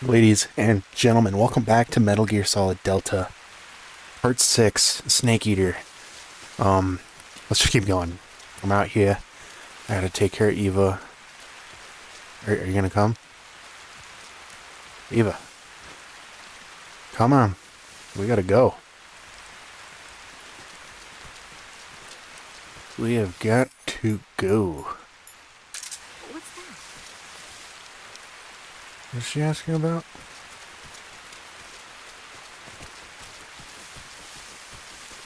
Ladies and gentlemen, welcome back to Metal Gear Solid Delta, Part 6, Snake Eater. Um, let's just keep going. I'm out here. I gotta take care of Eva. Are you gonna come? Eva, come on. We gotta go. We have got to go. What's that? What's she asking about?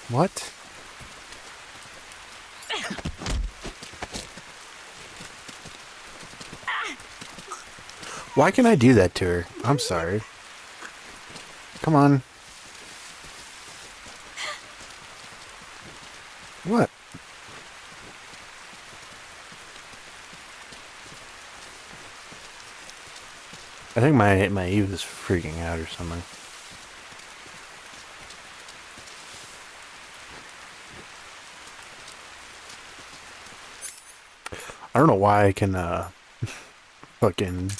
What? Why can I do that to her? I'm sorry. Come on. What? I think my Eve is freaking out or something. I don't know why I can fucking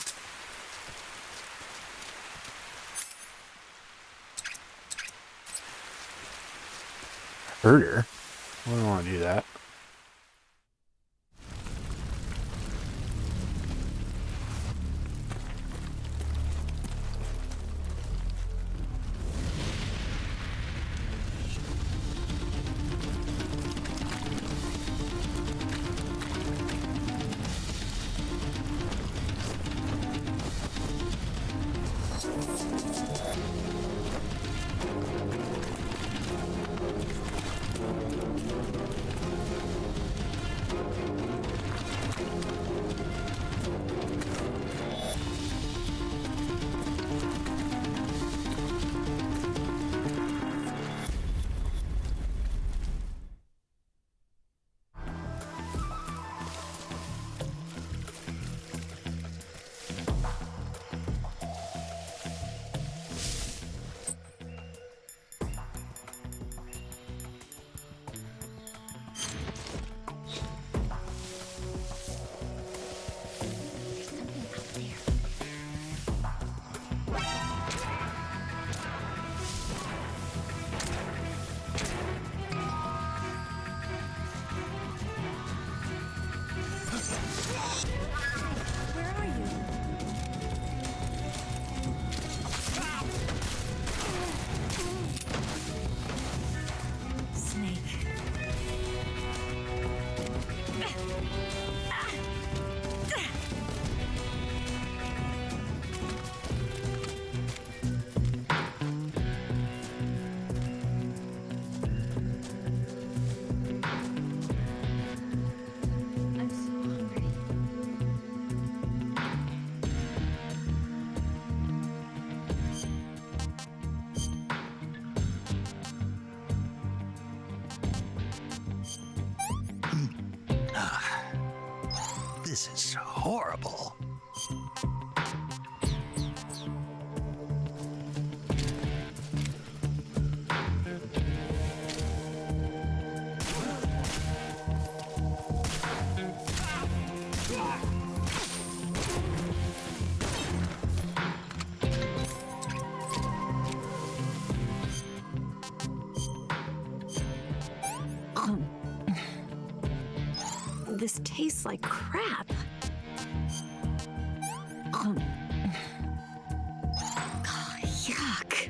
hurt her. I don't want to do that. There's something out there. Where are you? Snake. I'm so hungry. This is horrible. This tastes like crap. Oh, yuck.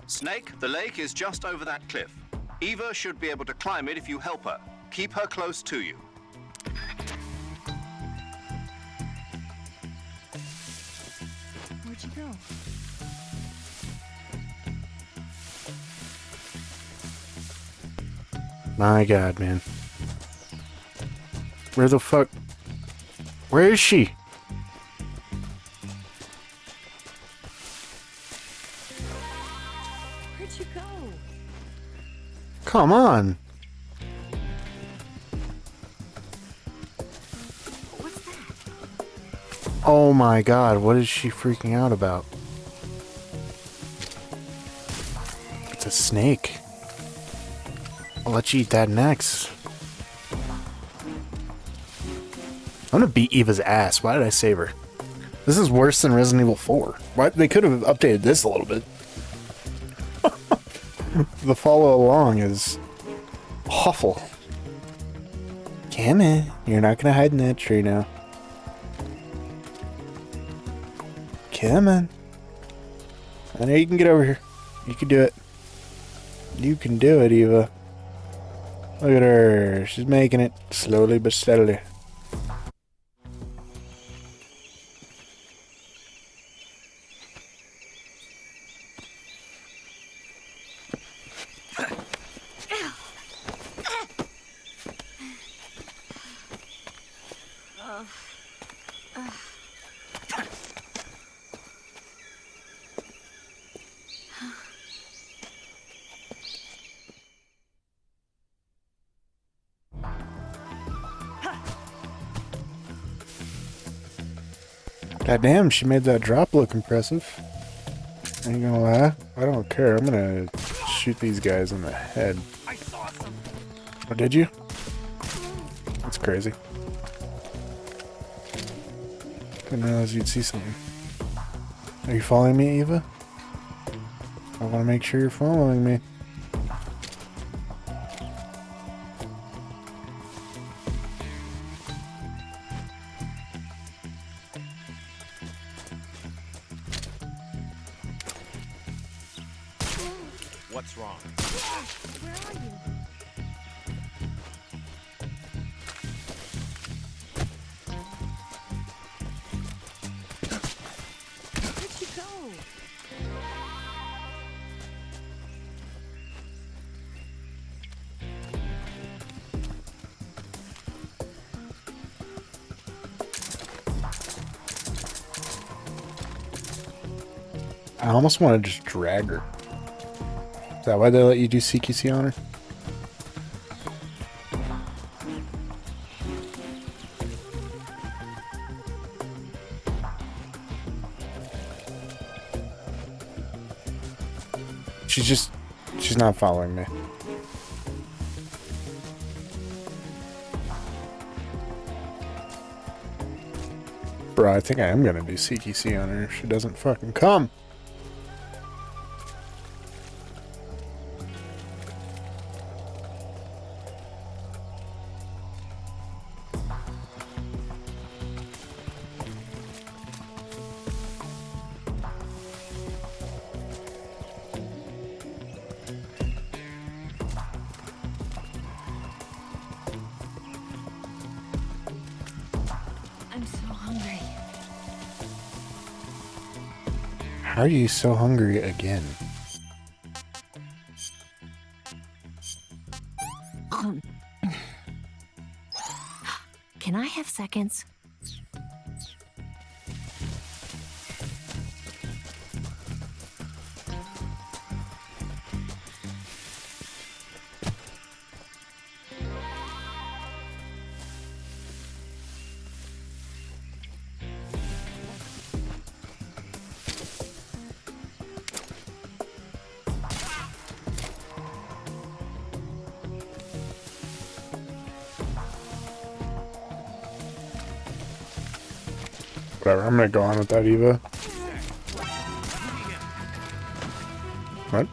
Snake, the lake is just over that cliff. Eva should be able to climb it if you help her. Keep her close to you. Where'd you go? My God, man. Where the fuck? Where is she? Where'd you go? Come on. What's that? Oh my god, what is she freaking out about? It's a snake. I'll let you eat that next. I'm gonna beat Eva's ass. Why did I save her? This is worse than Resident Evil 4. Why? They could have updated this a little bit. The follow along is awful. Come on. You're not gonna hide in that tree now. Come on. I know you can get over here. You can do it. You can do it, Eva. Look at her. She's making it slowly but steadily. God damn, she made that drop look impressive. Ain't gonna lie. I don't care. I'm gonna shoot these guys in the head. I saw something. Oh, did you? That's crazy. Didn't realize you'd see something. Are you following me, Eva? I want to make sure you're following me. What's wrong? Where are you? Where'd you go? I almost want to just drag her. Is that why they let you do CQC on her? She's not following me. Bro, I think I am gonna do CQC on her if she doesn't fucking come. I'm so hungry. How are you so hungry again? Can I have seconds? Whatever, I'm gonna go on with that, Eva. What?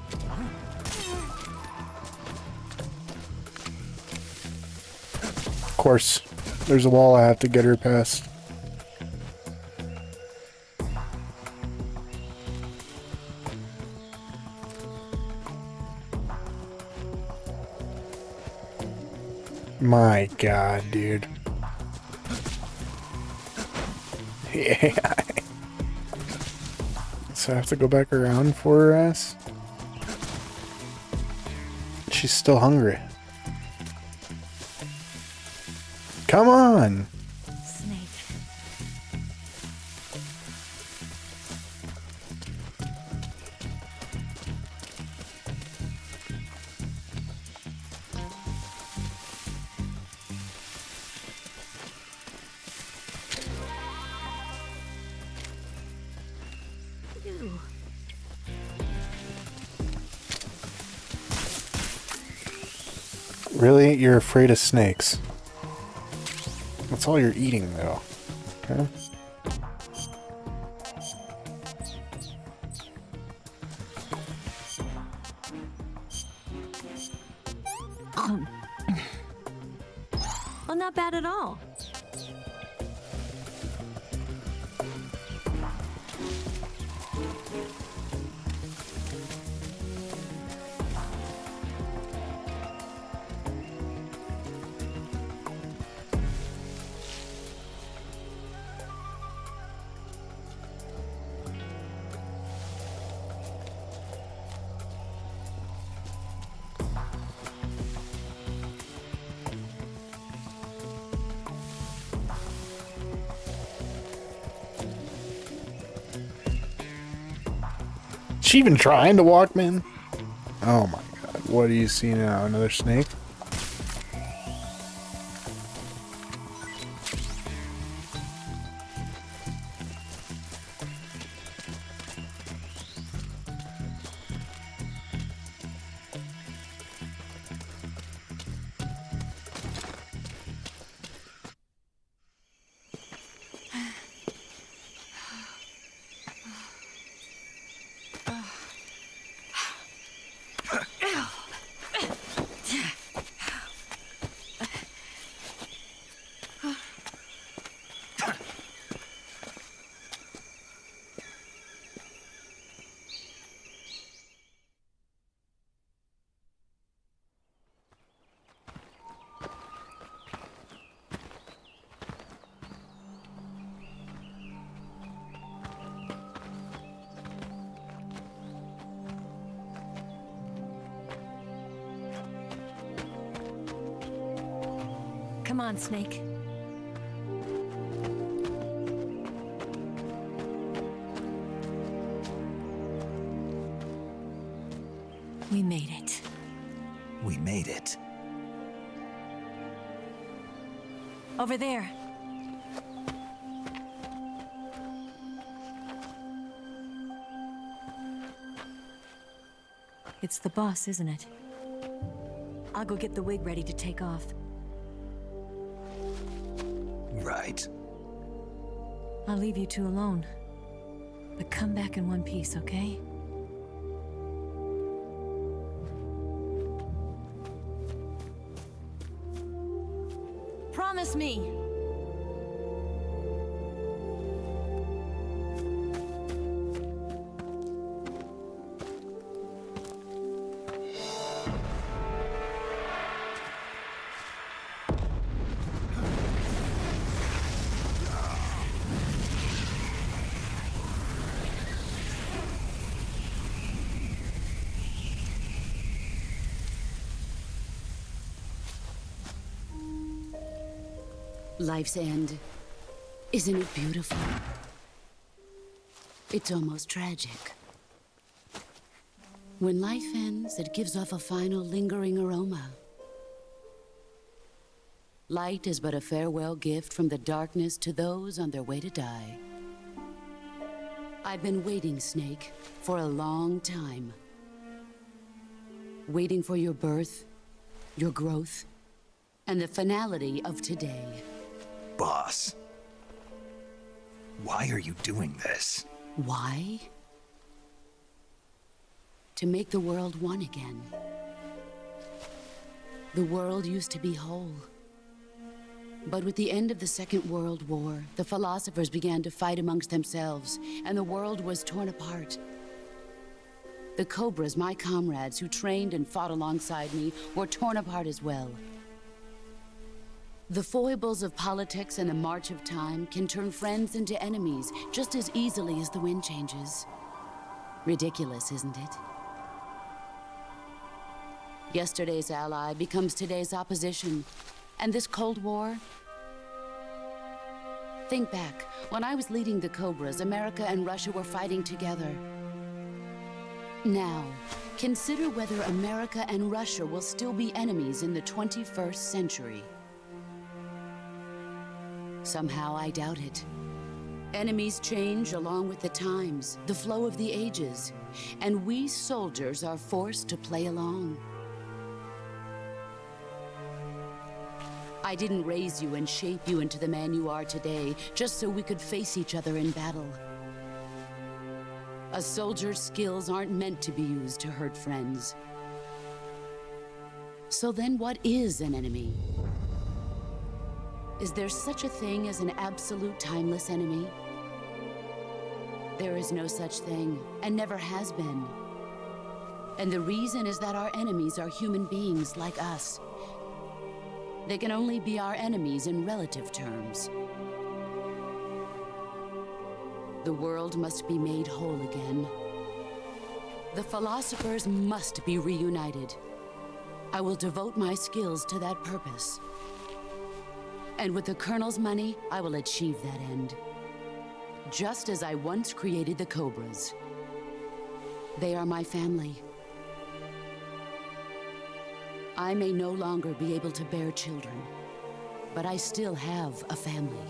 Of course. There's a wall I have to get her past. My god, dude. Yeah. So I have to go back around for her ass? She's still hungry. Come on. Snake. Ew. Really? You're afraid of snakes? That's all you're eating, though. Okay. Well, not bad at all. She even trying to walk, man? Oh my god. What do you see now? Another snake? Come on, Snake. We made it. We made it. Over there. It's the boss, isn't it? I'll go get the wig ready to take off. Right. I'll leave you two alone. But come back in one piece, okay? Promise me! Life's end. Isn't it beautiful? It's almost tragic. When life ends, it gives off a final lingering aroma. Light is but a farewell gift from the darkness to those on their way to die. I've been waiting, Snake, for a long time. Waiting for your birth, your growth, and the finality of today. Boss. Why are you doing this? Why? To make the world one again. The world used to be whole. But with the end of the Second World War, the philosophers began to fight amongst themselves, and the world was torn apart. The Cobras, my comrades who trained and fought alongside me, were torn apart as well. The foibles of politics and the march of time can turn friends into enemies just as easily as the wind changes. Ridiculous, isn't it? Yesterday's ally becomes today's opposition, and this Cold War, Think back. When I was leading the Cobras, America and Russia were fighting together. Now, consider whether America and Russia will still be enemies in the 21st century. Somehow I doubt it. Enemies change along with the times, the flow of the ages, and we soldiers are forced to play along. I didn't raise you and shape you into the man you are today just so we could face each other in battle. A soldier's skills aren't meant to be used to hurt friends. So then what is an enemy? Is there such a thing as an absolute timeless enemy? There is no such thing, and never has been. And the reason is that our enemies are human beings like us. They can only be our enemies in relative terms. The world must be made whole again. The philosophers must be reunited. I will devote my skills to that purpose. And with the Colonel's money, I will achieve that end. Just as I once created the Cobras. They are my family. I may no longer be able to bear children, but I still have a family.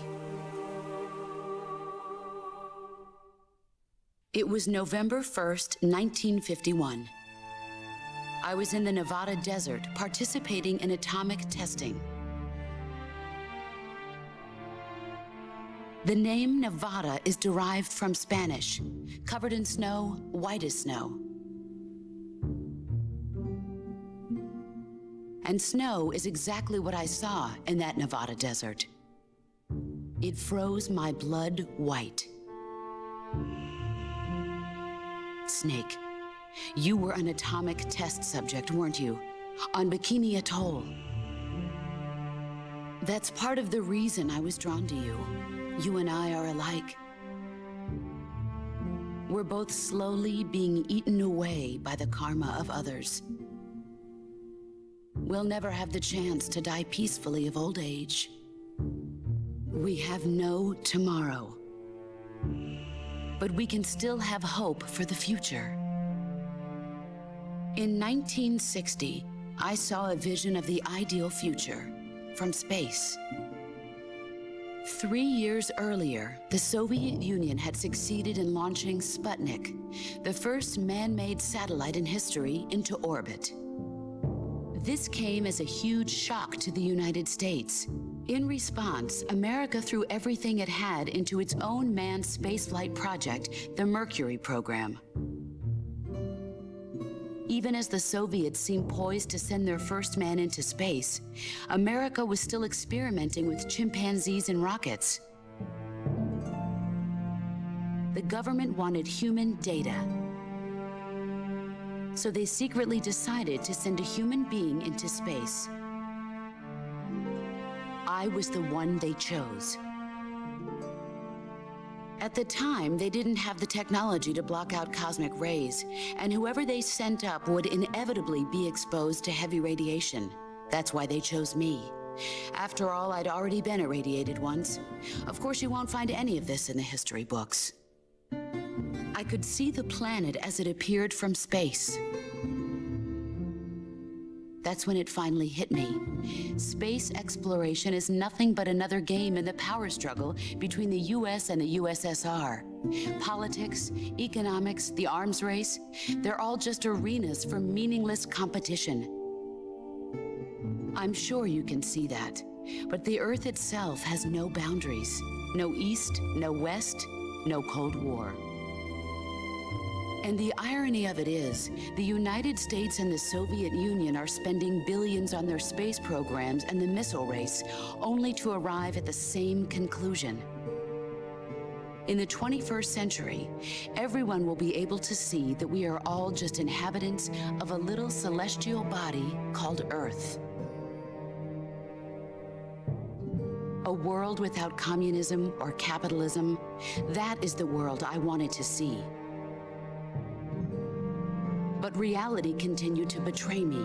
It was November 1st, 1951. I was in the Nevada desert participating in atomic testing. The name Nevada is derived from Spanish, covered in snow, white as snow. And snow is exactly what I saw in that Nevada desert. It froze my blood white. Snake, you were an atomic test subject, weren't you? On Bikini Atoll. That's part of the reason I was drawn to you. You and I are alike. We're both slowly being eaten away by the karma of others. We'll never have the chance to die peacefully of old age. We have no tomorrow. But we can still have hope for the future. In 1960, I saw a vision of the ideal future from space. 3 years earlier, the Soviet Union had succeeded in launching Sputnik, the first man-made satellite in history, into orbit. This came as a huge shock to the United States. In response, America threw everything it had into its own manned spaceflight project, the Mercury program. Even as the Soviets seemed poised to send their first man into space, America was still experimenting with chimpanzees and rockets. The government wanted human data. So they secretly decided to send a human being into space. I was the one they chose. At the time, they didn't have the technology to block out cosmic rays, and whoever they sent up would inevitably be exposed to heavy radiation. That's why they chose me. After all, I'd already been irradiated once. Of course, you won't find any of this in the history books. I could see the planet as it appeared from space. That's when it finally hit me. Space exploration is nothing but another game in the power struggle between the US and the USSR. Politics, economics, the arms race, they're all just arenas for meaningless competition. I'm sure you can see that, but the Earth itself has no boundaries. No East, no West, no Cold War. And the irony of it is, the United States and the Soviet Union are spending billions on their space programs and the missile race, only to arrive at the same conclusion. In the 21st century, everyone will be able to see that we are all just inhabitants of a little celestial body called Earth. A world without communism or capitalism, that is the world I wanted to see. But reality continued to betray me.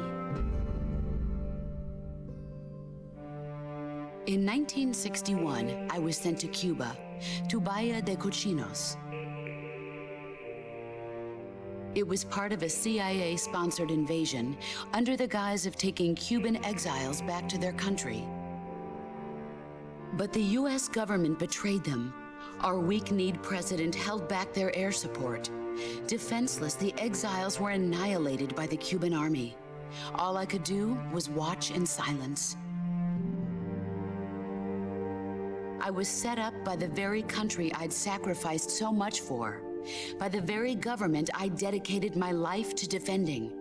In 1961, I was sent to Cuba, to Bahia de Cochinos. It was part of a CIA-sponsored invasion under the guise of taking Cuban exiles back to their country. But the US government betrayed them. Our weak-kneed president held back their air support. Defenseless, the exiles were annihilated by the Cuban army. All I could do was watch in silence. I was set up by the very country I'd sacrificed so much for, by the very government I dedicated my life to defending.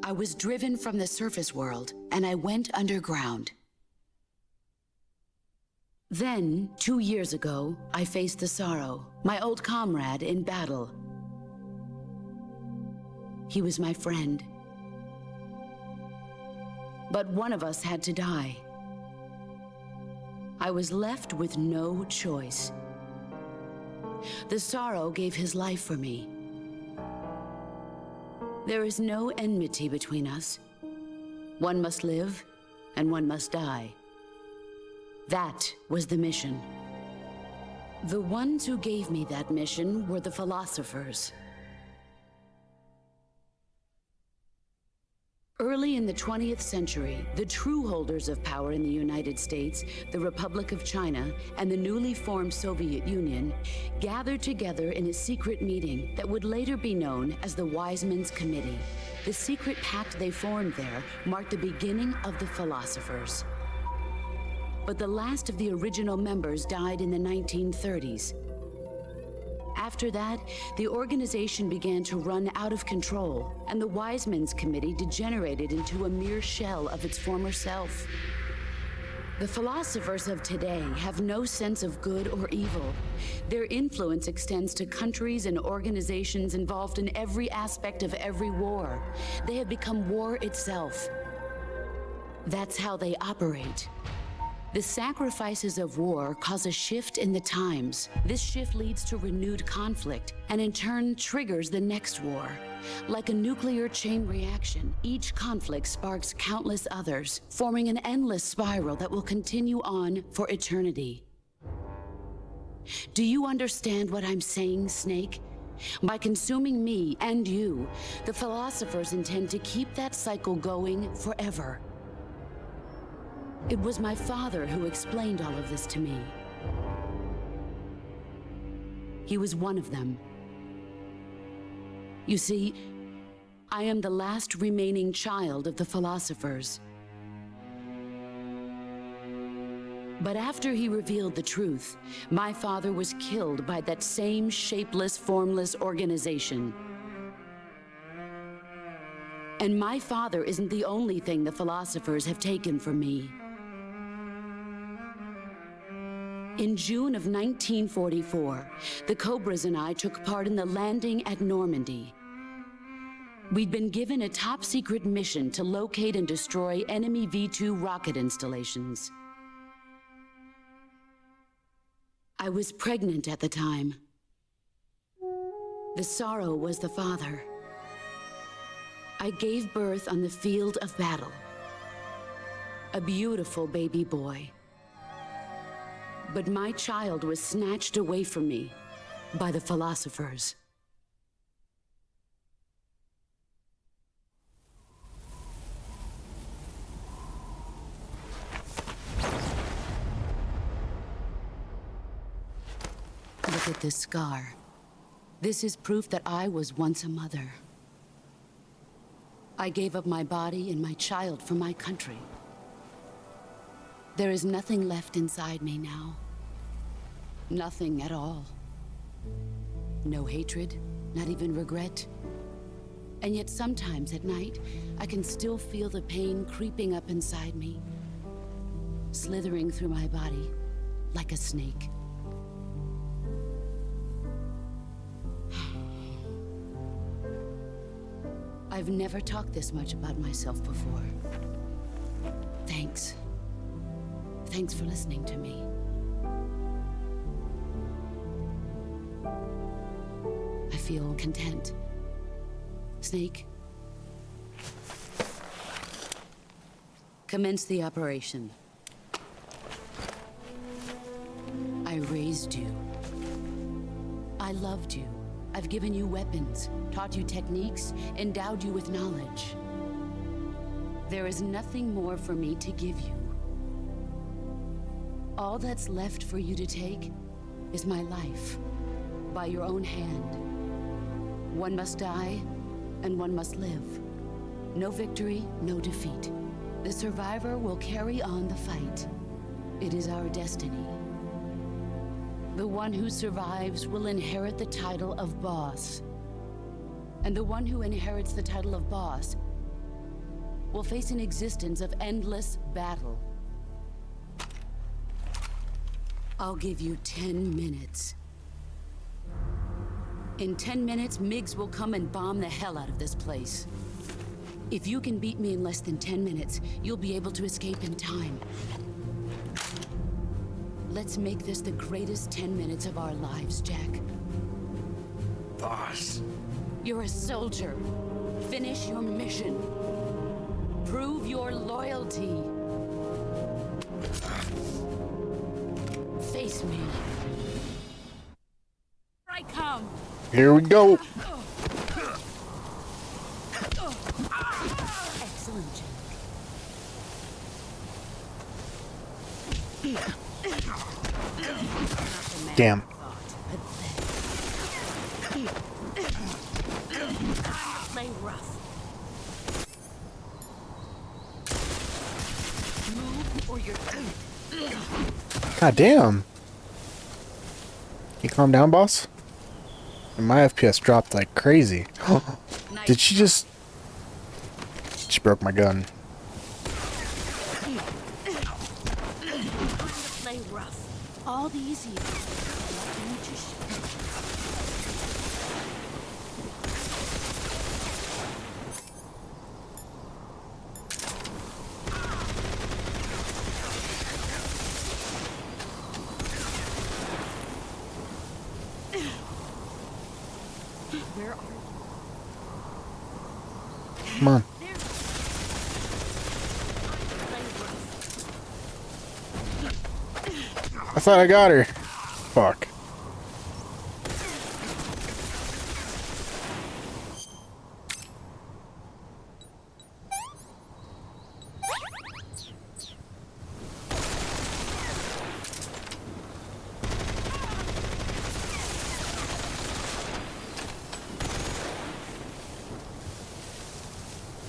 I was driven from the surface world, and I went underground. Then, 2 years ago, I faced the Sorrow, my old comrade in battle. He was my friend. But one of us had to die. I was left with no choice. The Sorrow gave his life for me. There is no enmity between us. One must live, and one must die. That was the mission. The ones who gave me that mission were the philosophers. Early in the 20th century, the true holders of power in the United States, the Republic of China, and the newly formed Soviet Union gathered together in a secret meeting that would later be known as the Wiseman's Committee. The secret pact they formed there marked the beginning of the philosophers. But the last of the original members died in the 1930s. After that, the organization began to run out of control, and the Wiseman's Committee degenerated into a mere shell of its former self. The philosophers of today have no sense of good or evil. Their influence extends to countries and organizations involved in every aspect of every war. They have become war itself. That's how they operate. The sacrifices of war cause a shift in the times. This shift leads to renewed conflict, and in turn triggers the next war. Like a nuclear chain reaction, each conflict sparks countless others, forming an endless spiral that will continue on for eternity. Do you understand what I'm saying, Snake? By consuming me and you, the philosophers intend to keep that cycle going forever. It was my father who explained all of this to me. He was one of them. You see, I am the last remaining child of the philosophers. But after he revealed the truth, my father was killed by that same shapeless, formless organization. And my father isn't the only thing the philosophers have taken from me. In June of 1944, the Cobras and I took part in the landing at Normandy. We'd been given a top-secret mission to locate and destroy enemy V-2 rocket installations. I was pregnant at the time. The Sorrow was the father. I gave birth on the field of battle. A beautiful baby boy. But my child was snatched away from me by the philosophers. Look at this scar. This is proof that I was once a mother. I gave up my body and my child for my country. There is nothing left inside me now. Nothing at all. No hatred, not even regret. And yet sometimes at night, I can still feel the pain creeping up inside me, slithering through my body like a snake. I've never talked this much about myself before. Thanks. Thanks for listening to me. I feel content. Snake, commence the operation. always do. I loved you. I've given you weapons, taught you techniques, endowed you with knowledge. There is nothing more for me to give you. All that's left for you to take is my life, by your own hand. One must die, and one must live. No victory, no defeat. The survivor will carry on the fight. It is our destiny. The one who survives will inherit the title of boss. And the one who inherits the title of boss will face an existence of endless battle. I'll give you 10 minutes. In 10 minutes, Miggs will come and bomb the hell out of this place. If you can beat me in less than 10 minutes, you'll be able to escape in time. Let's make this the greatest 10 minutes of our lives, Jack. Boss. You're a soldier. Finish your mission. Prove your loyalty. Face me. I come. Here we go. Excellent, Jack. Damn. Play rough. Move or you're dead. God damn. You calm down, boss? And my FPS dropped like crazy. Did she just... She broke my gun. Play rough. All the easier. Where are you? Come on. I thought I got her. Fuck.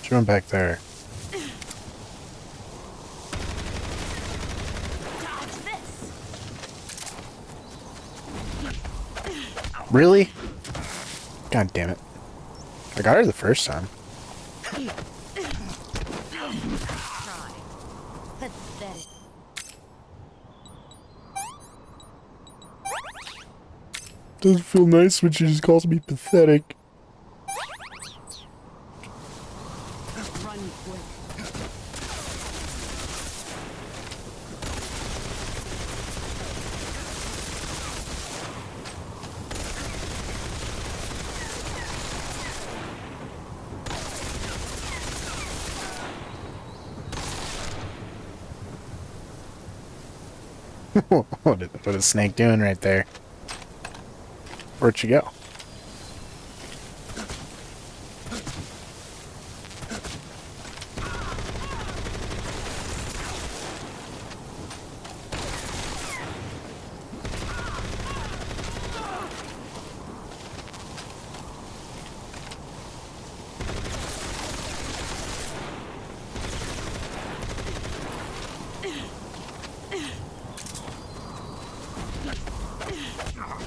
She went back there. Really? God damn it. I got her the first time. Doesn't feel nice when she just calls me pathetic. Run quick. What is Snake doing right there? Where'd she go?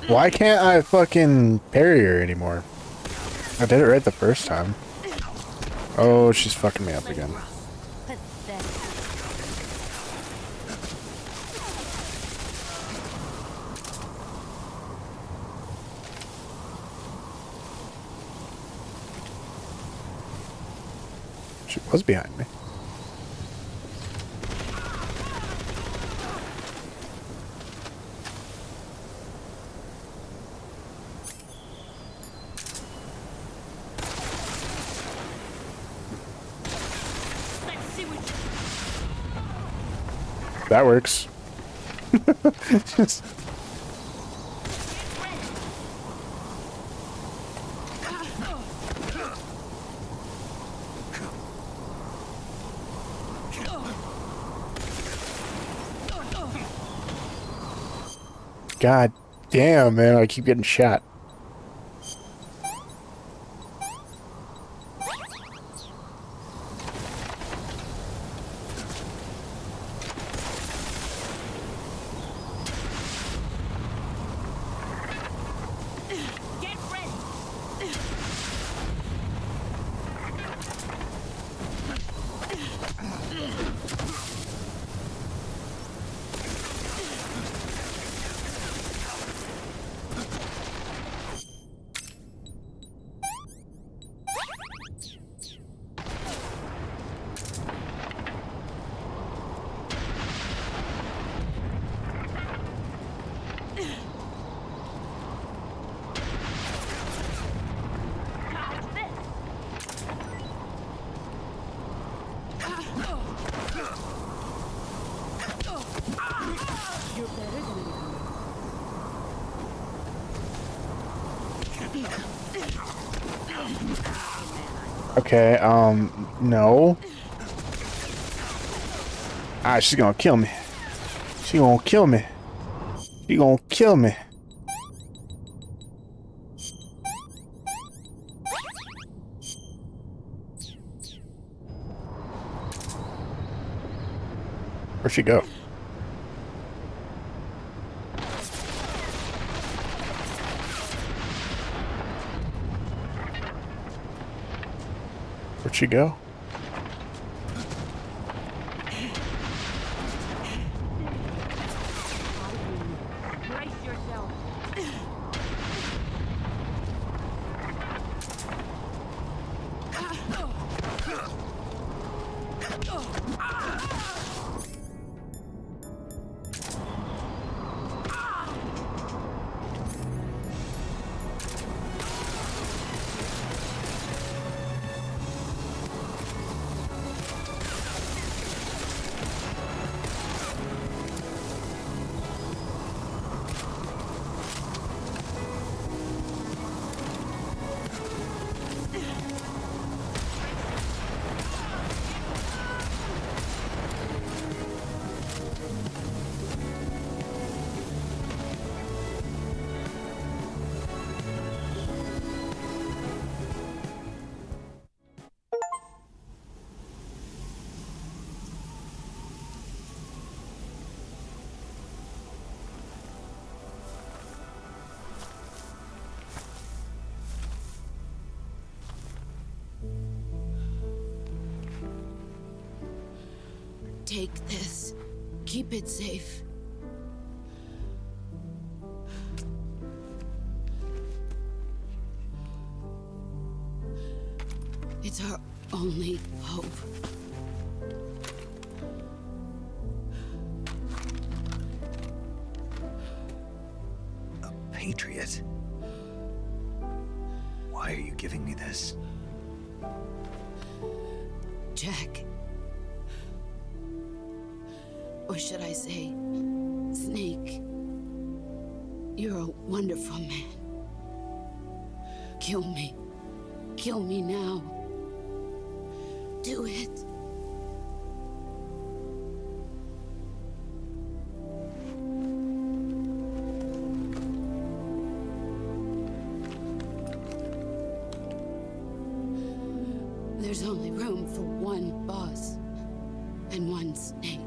Why can't I fucking parry her anymore? I did it right the first time. Oh, she's fucking me up again. She was behind me. That works. God damn, man. I keep getting shot. Get ready! You're better than anyone. Okay, no. Ah, she's gonna kill me. She gonna kill me. She gonna kill me. Where'd she go? Where'd she go? Brace yourself. Take this. Keep it safe. It's our only hope. A patriot? Why are you giving me this? Jack. Or should I say, Snake? You're a wonderful man. Kill me. Kill me now. Do it. There's only room for one boss and one snake.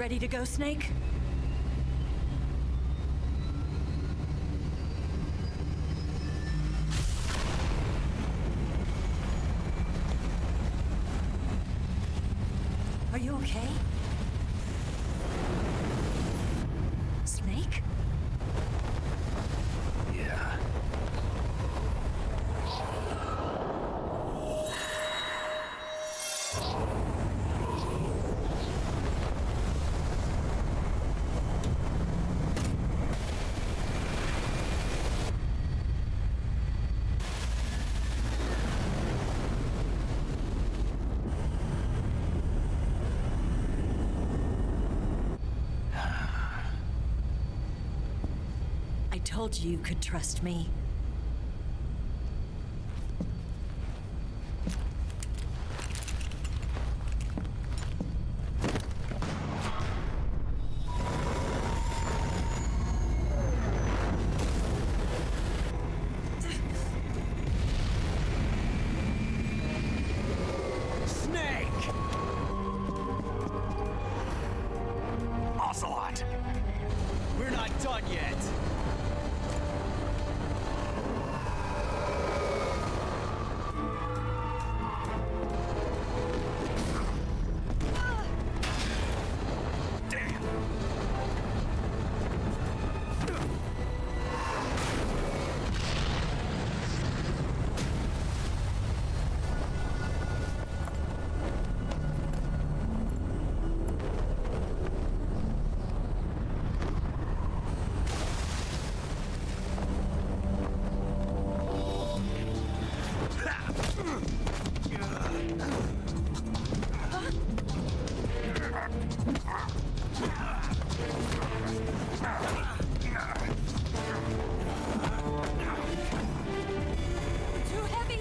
ready to go, Snake? Are you okay? Snake? Yeah. I told you you could trust me. Snake! Ocelot! We're not done yet. Too heavy!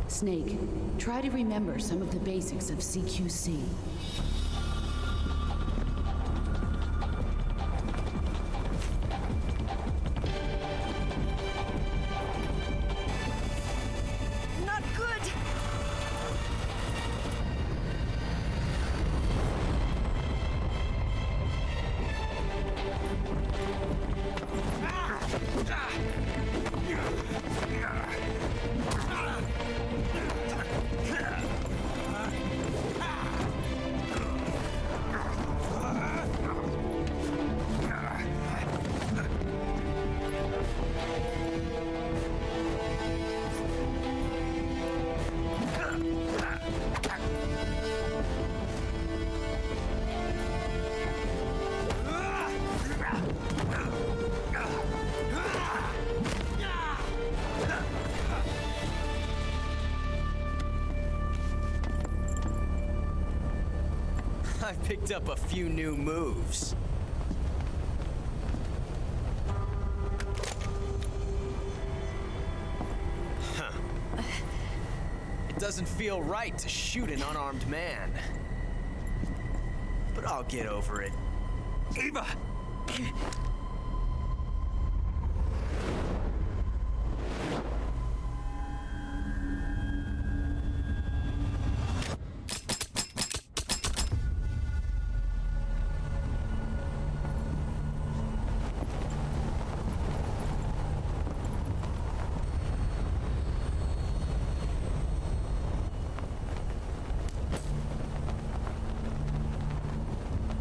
Snake, try to remember some of the basics of CQC. Not good! I picked up a few new moves. Huh. It doesn't feel right to shoot an unarmed man. But I'll get over it. Eva!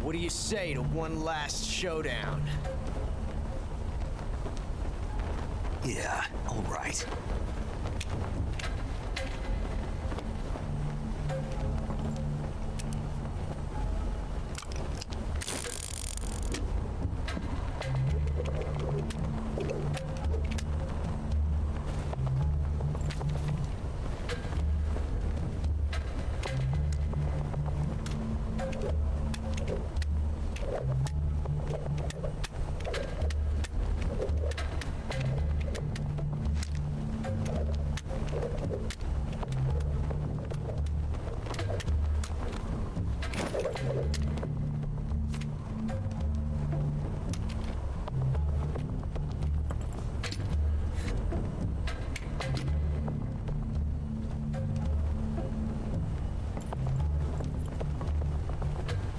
What do you say to one last showdown? Yeah, all right.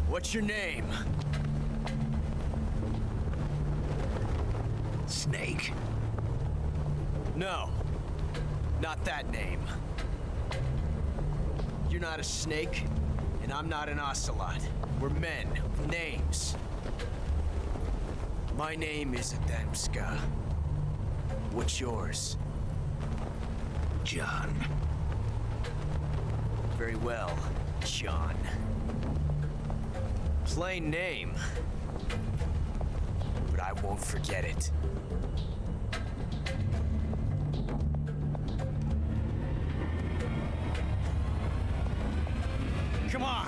What's your name? Snake. No, not that name. You're not a snake, and I'm not an ocelot. We're men with names. My name is Adamska. What's yours? John. Very well, John. Plain name, but I won't forget it. Come on!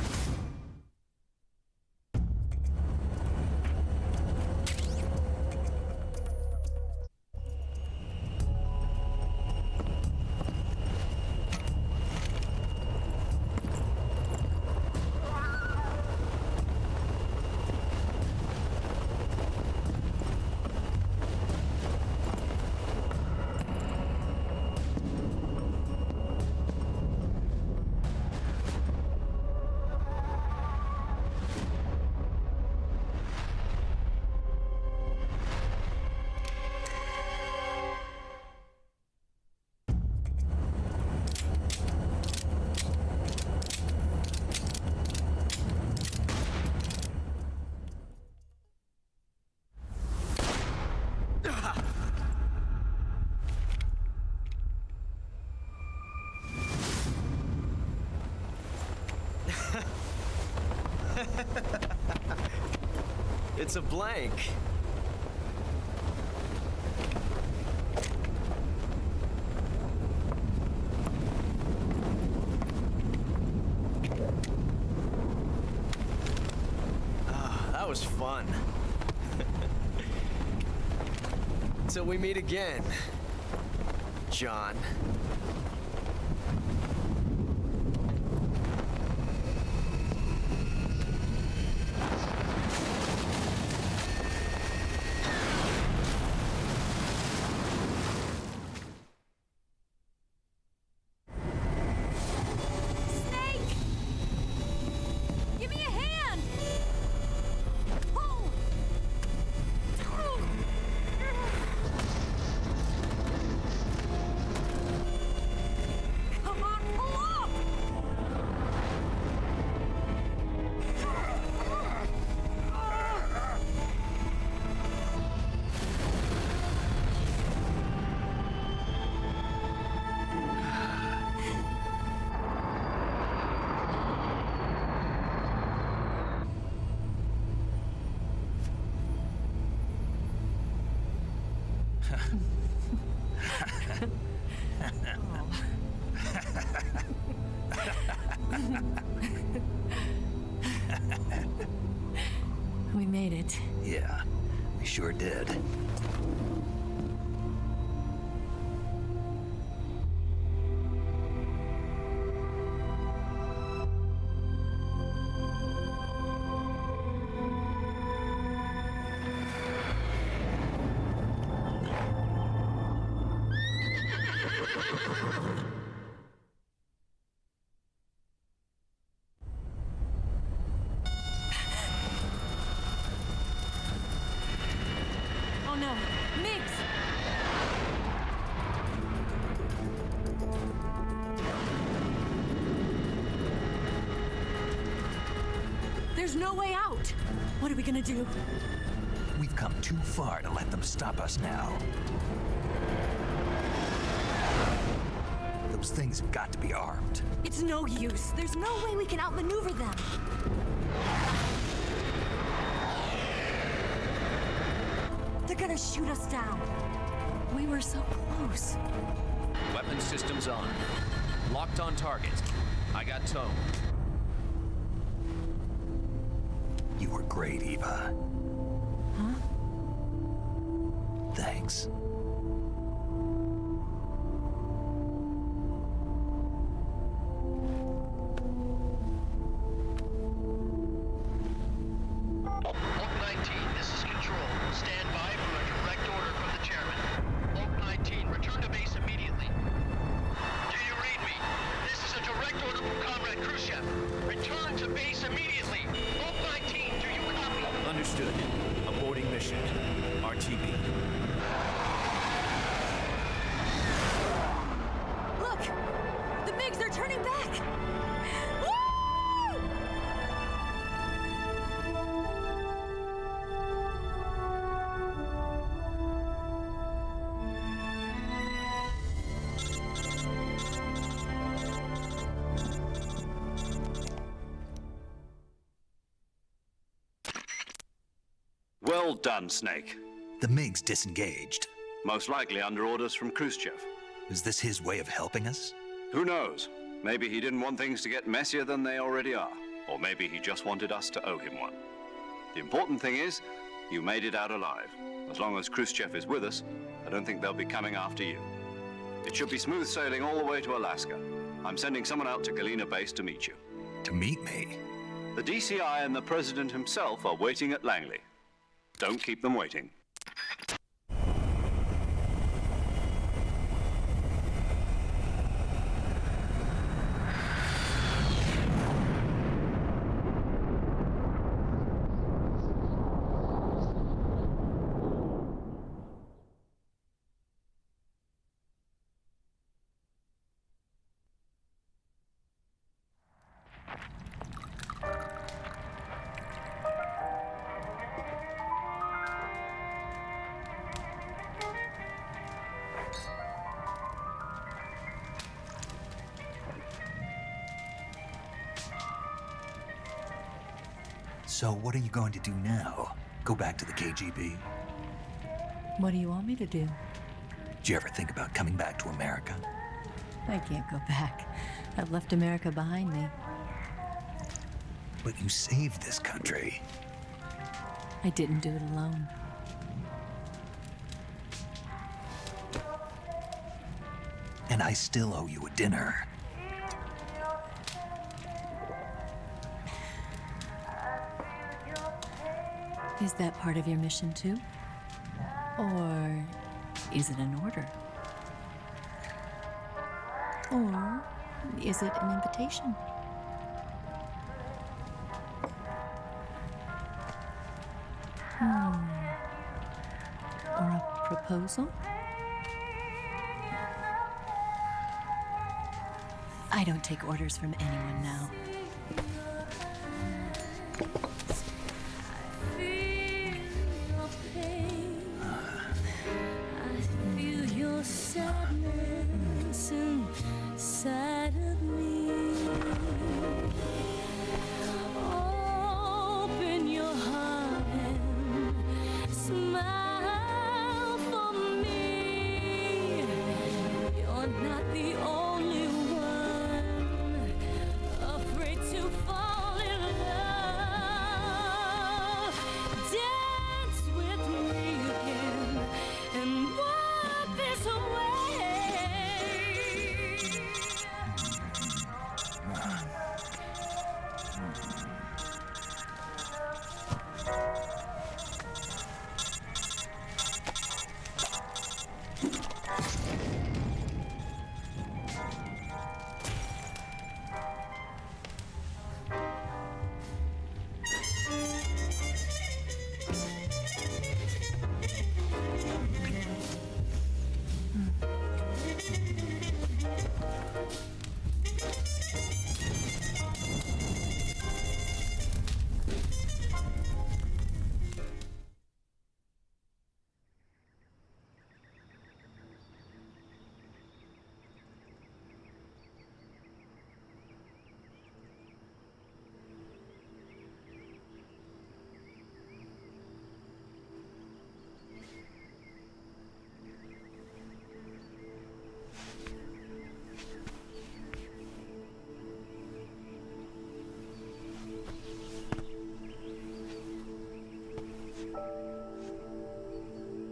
It's a blank. Ah, that was fun. Till we meet again, John. Snake! Give me a hand! Pull! Come on, pull up! We made it. Yeah, we sure did. Oh no, Migs! There's no way out! What are we gonna do? We've come too far to let them stop us now. Those things have got to be armed. It's no use. There's no way we can outmaneuver them. They're gonna shoot us down. We were so close. Weapon systems on. Locked on target. I got tone. You were great, Eva. Huh? Thanks. to base immediately. Vault 19, do you copy? Understood. Aborting mission. RTB. Look! The MiGs, they're turning back! Woo! Well done, Snake. The MiGs disengaged. Most likely under orders from Khrushchev. Is this his way of helping us? Who knows? Maybe he didn't want things to get messier than they already are. Or maybe he just wanted us to owe him one. The important thing is, you made it out alive. As long as Khrushchev is with us, I don't think they'll be coming after you. It should be smooth sailing all the way to Alaska. I'm sending someone out to Galena Base to meet you. To meet me? The DCI and the President himself are waiting at Langley. Don't keep them waiting. So what are you going to do now? Go back to the KGB? What do you want me to do? Did you ever think about coming back to America? I can't go back. I've left America behind me. But you saved this country. I didn't do it alone. And I still owe you a dinner. Is that part of your mission too? Or is it an order? Or is it an invitation? Or a proposal? I don't take orders from anyone now.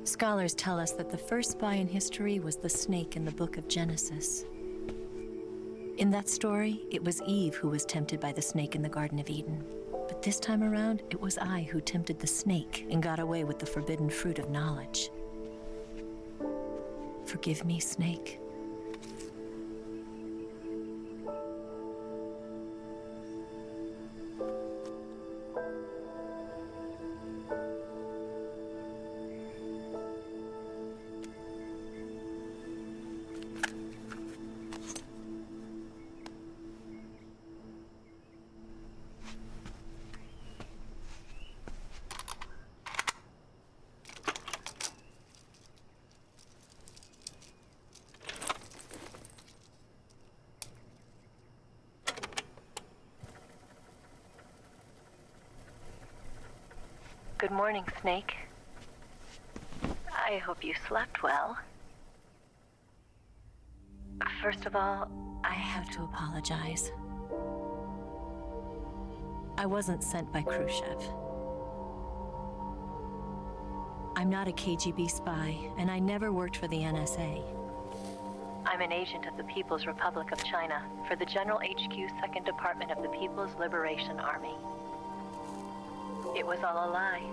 Scholars tell us that the first spy in history was the snake in the book of Genesis. In that story, it was Eve who was tempted by the snake in the Garden of Eden. But this time around, it was I who tempted the snake and got away with the forbidden fruit of knowledge. Forgive me, Snake. Good morning, Snake. I hope you slept well. First of all, I have to apologize. I wasn't sent by Khrushchev. I'm not a KGB spy, and I never worked for the NSA. I'm an agent of the People's Republic of China for the General HQ 2nd Department of the People's Liberation Army. It was all a lie.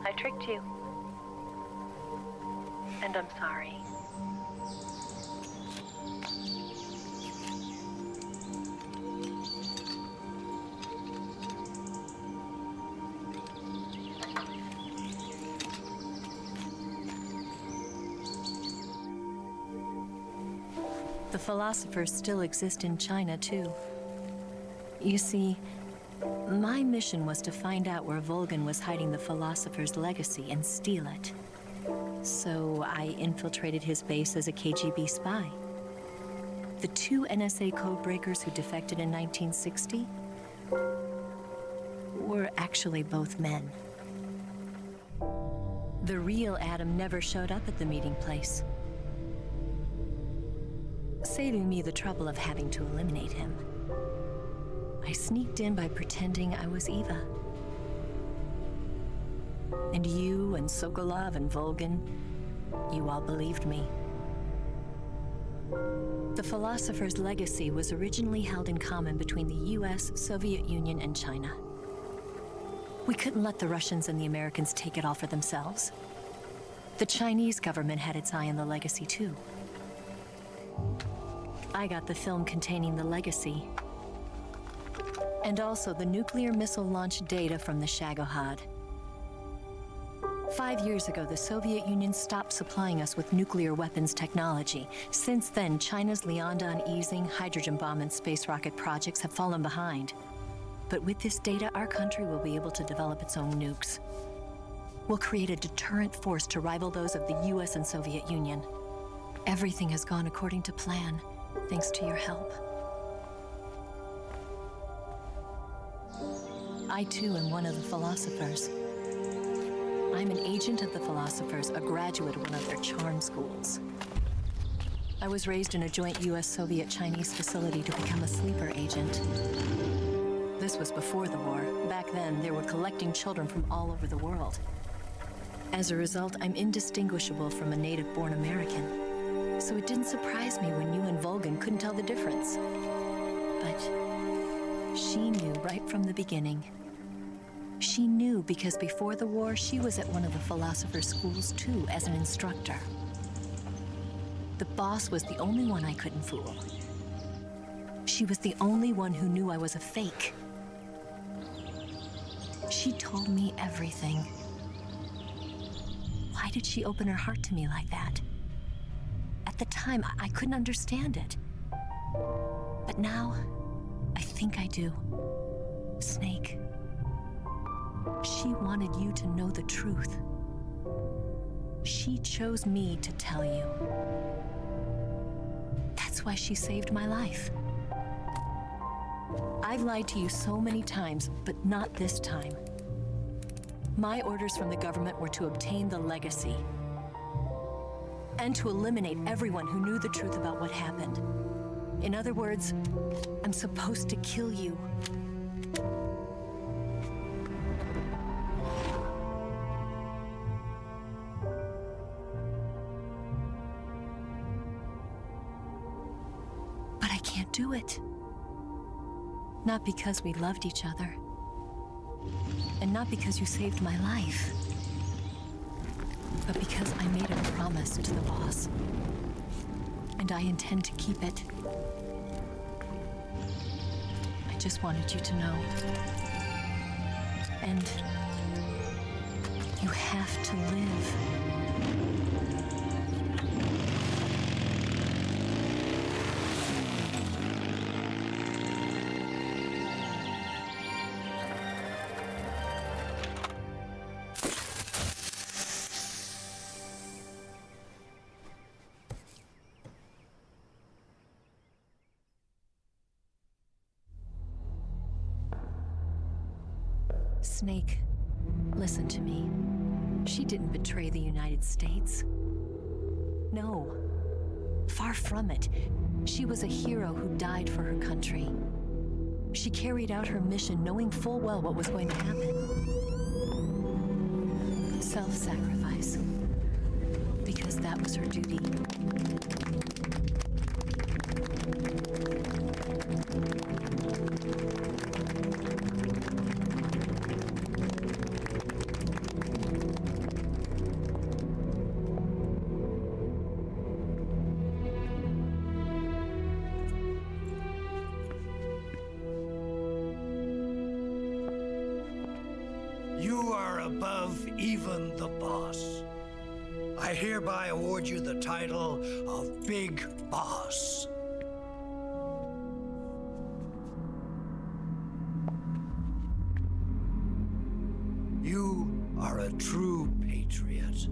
I tricked you. And I'm sorry. The philosophers still exist in China, too. You see, my mission was to find out where Volgin was hiding the philosopher's legacy and steal it. So I infiltrated his base as a KGB spy. The 2 NSA codebreakers who defected in 1960 were actually both men. The real Adam never showed up at the meeting place, saving me the trouble of having to eliminate him. I sneaked in by pretending I was Eva. And you and Sokolov and Volgin, you all believed me. The philosopher's legacy was originally held in common between the US, Soviet Union, and China. We couldn't let the Russians and the Americans take it all for themselves. The Chinese government had its eye on the legacy, too. I got the film containing the legacy, and also the nuclear missile launch data from the Shagohod. 5 years ago, the Soviet Union stopped supplying us with nuclear weapons technology. Since then, China's Liaodong easing, hydrogen bomb, and space rocket projects have fallen behind. But with this data, our country will be able to develop its own nukes. We'll create a deterrent force to rival those of the US and Soviet Union. Everything has gone according to plan, thanks to your help. I too am one of the philosophers. I'm an agent of the philosophers, a graduate of one of their charm schools. I was raised in a joint US-Soviet-Chinese facility to become a sleeper agent. This was before the war. Back then, they were collecting children from all over the world. As a result, I'm indistinguishable from a native-born American. So it didn't surprise me when you and Volgin couldn't tell the difference. But she knew right from the beginning. She knew because before the war, she was at one of the philosopher's schools too, as an instructor. The boss was the only one I couldn't fool. She was the only one who knew I was a fake. She told me everything. Why did she open her heart to me like that? At the time, I couldn't understand it. But now, I think I do. Snake. She wanted you to know the truth. She chose me to tell you. That's why she saved my life. I've lied to you so many times, but not this time. My orders from the government were to obtain the legacy and to eliminate everyone who knew the truth about what happened. In other words, I'm supposed to kill you. But I can't do it. Not because we loved each other. And not because you saved my life. But because I made a promise to the boss. And I intend to keep it. I just wanted you to know. And you have to live. Snake, Listen to me. She didn't betray the United States. No. Far from it. She was a hero who died for her country. She carried out her mission knowing full well what was going to happen. Self-sacrifice. Because that was her duty. You are above even the boss. I hereby award you the title of Big Boss. You are a true patriot.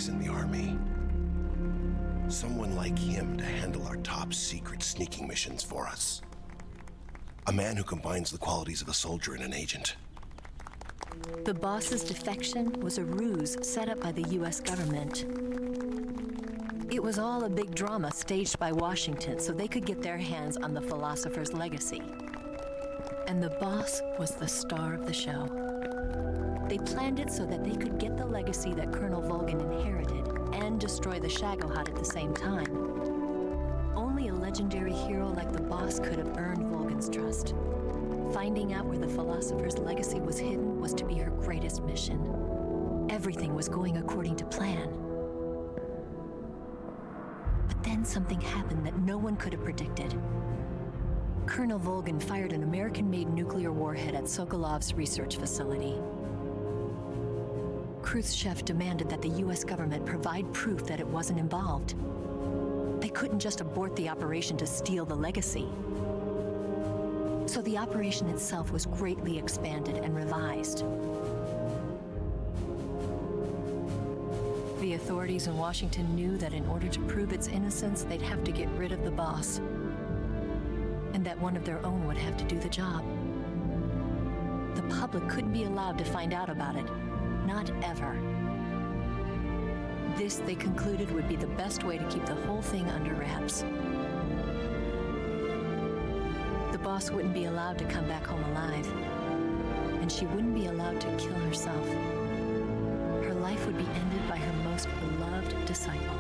In the Army. Someone like him to handle our top secret sneaking missions for us. A man who combines the qualities of a soldier and an agent. The boss's defection was a ruse set up by the US government. It was all a big drama staged by Washington so they could get their hands on the philosopher's legacy. And the boss was the star of the show. They planned it so that they could get the legacy that Colonel Volgin inherited and destroy the Shagohod at the same time. Only a legendary hero like the boss could have earned Volgin's trust. Finding out where the philosopher's legacy was hidden was to be her greatest mission. Everything was going according to plan. But then something happened that no one could have predicted. Colonel Volgin fired an American-made nuclear warhead at Sokolov's research facility. Khrushchev demanded that the US government provide proof that it wasn't involved. They couldn't just abort the operation to steal the legacy. So the operation itself was greatly expanded and revised. The authorities in Washington knew that in order to prove its innocence, they'd have to get rid of the boss, and that one of their own would have to do the job. The public couldn't be allowed to find out about it. Not ever. This, they concluded, would be the best way to keep the whole thing under wraps. The boss wouldn't be allowed to come back home alive, and she wouldn't be allowed to kill herself. Her life would be ended by her most beloved disciple.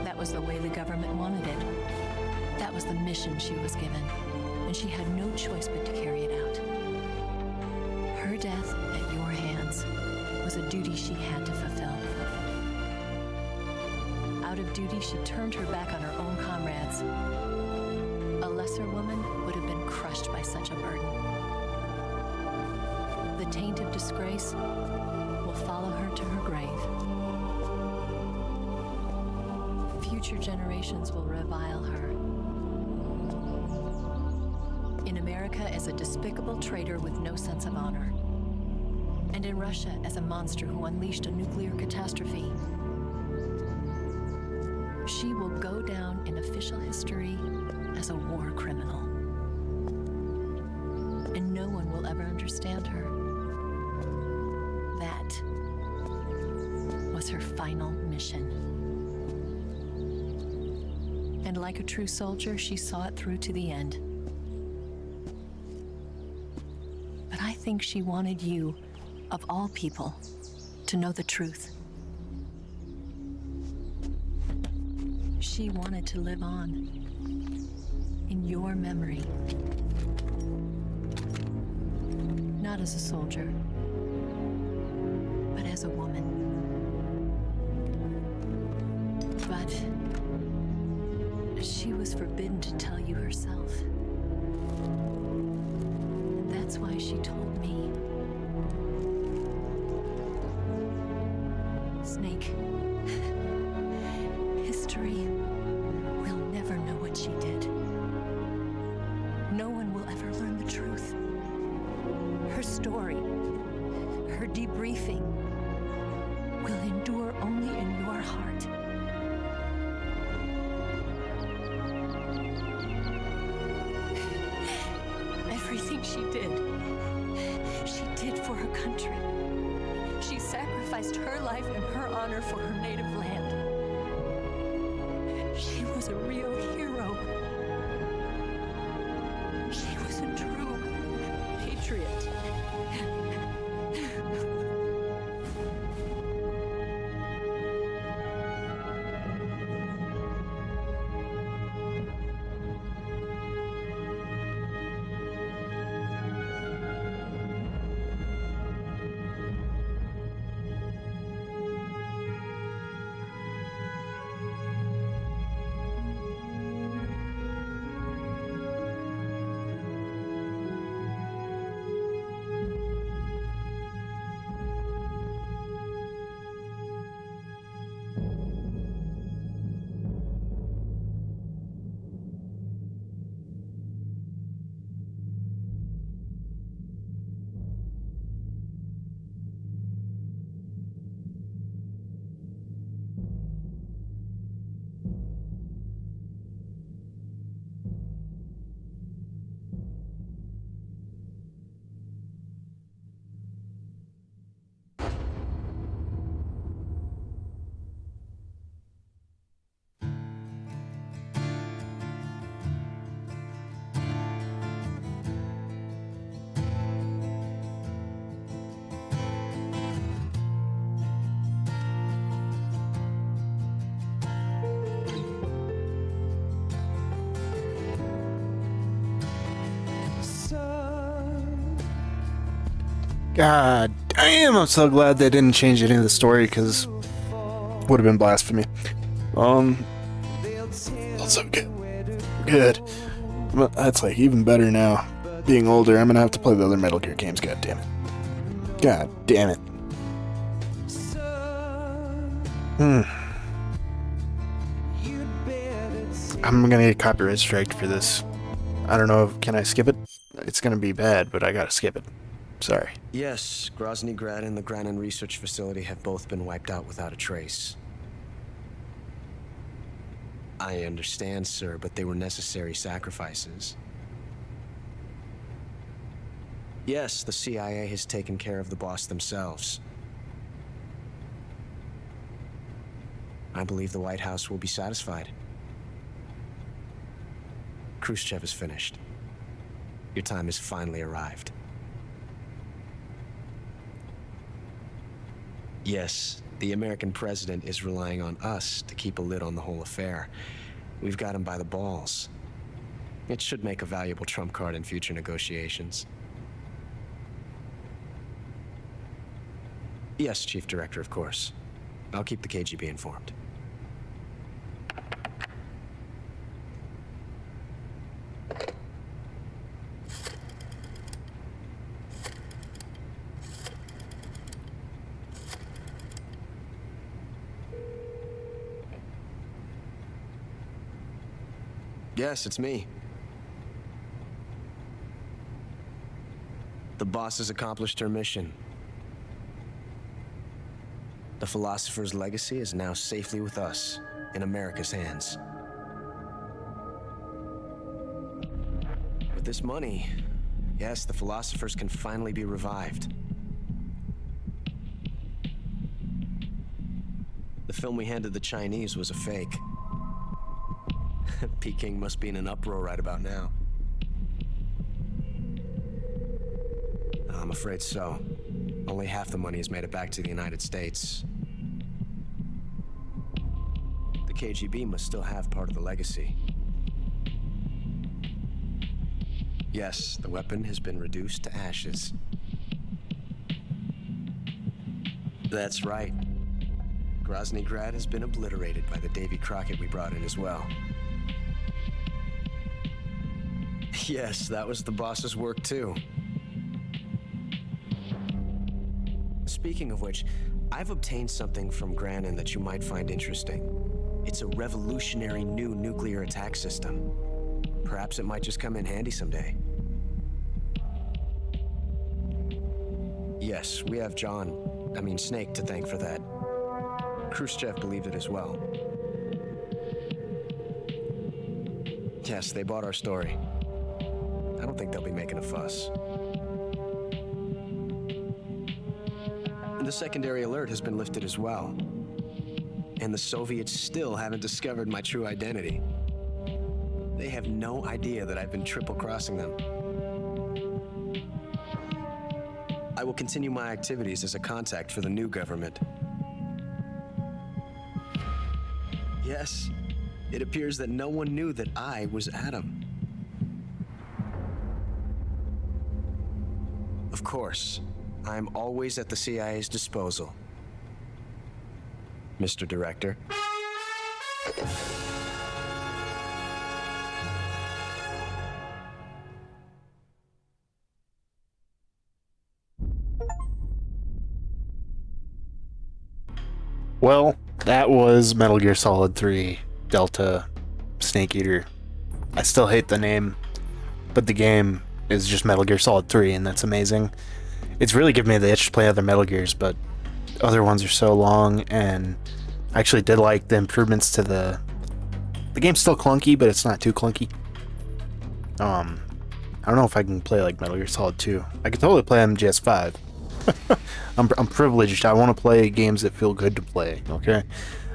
That was the way the government wanted it. That was the mission she was given, and she had no choice but to carry it out. Her death at your hands was a duty she had to fulfill. Out of duty, she turned her back on her own comrades. A lesser woman would have been crushed by such a burden. The taint of disgrace will follow her to her grave. Future generations will revile her. In America as a despicable traitor with no sense of honor. And in Russia as a monster who unleashed a nuclear catastrophe. She will go down in official history as a war criminal. And no one will ever understand her. That was her final mission. And like a true soldier, she saw it through to the end. But I think she wanted you, of all people, to know the truth. She wanted to live on in your memory. Not as a soldier, but as a woman. But she was forbidden to tell you herself. And that's why she told me. Snake, history will never know what she did. No one will ever learn the truth. Her story, her debriefing, will endure only in your heart. Everything she did for her country. She sacrificed her life and her honor for her native land. She was a real hero. She was a true patriot. God damn, I'm so glad they didn't change any of the story, because would have been blasphemy. Also good. But that's like even better now. Being older, I'm gonna have to play the other Metal Gear games, god damn it. God damn it. I'm gonna get copyright striked for this. I don't know, can I skip it? It's gonna be bad, but I gotta skip it. Sorry. Yes, Grozny Grad and the Granin Research Facility have both been wiped out without a trace. I understand, sir, but they were necessary sacrifices. Yes, the CIA has taken care of the boss themselves. I believe the White House will be satisfied. Khrushchev is finished. Your time has finally arrived. Yes, the American president is relying on us to keep a lid on the whole affair. We've got him by the balls. It should make a valuable trump card in future negotiations. Yes, Chief Director, of course. I'll keep the KGB informed. Yes, it's me. The boss has accomplished her mission. The philosopher's legacy is now safely with us, in America's hands. With this money, yes, the philosophers can finally be revived. The film we handed the Chinese was a fake. Peking must be in an uproar right about now. I'm afraid so. Only half the money has made it back to the United States. The KGB must still have part of the legacy. Yes, the weapon has been reduced to ashes. That's right. Grozny Grad has been obliterated by the Davy Crockett we brought in as well. Yes, that was the boss's work too. Speaking of which, I've obtained something from Granin that you might find interesting. It's a revolutionary new nuclear attack system. Perhaps it might just come in handy someday. Yes, we have Snake to thank for that. Khrushchev believed it as well. Yes, they bought our story. I don't think they'll be making a fuss. The secondary alert has been lifted as well. And the Soviets still haven't discovered my true identity. They have no idea that I've been triple-crossing them. I will continue my activities as a contact for the new government. Yes, it appears that no one knew that I was Adam. Of course, I'm always at the CIA's disposal, Mr. Director. Well, that was Metal Gear Solid 3 Delta Snake Eater. I still hate the name, but the game is just Metal Gear Solid 3, and that's amazing. It's really given me the itch to play other Metal Gears, but other ones are so long, and I actually did like the improvements to the game's still clunky, but it's not too clunky. I don't know if I can play like Metal Gear Solid 2. I could totally play MGS5. I'm privileged. I want to play games that feel good to play, okay?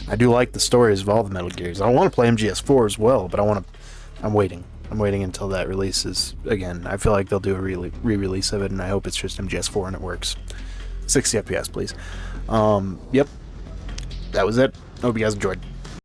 I do like the stories of all the Metal Gears. I want to play MGS4 as well, but I'm waiting. I'm waiting until that releases again. I feel like they'll do a re-release of it, and I hope it's just MGS4 and it works. 60 FPS, please. Yep. That was it. Hope you guys enjoyed.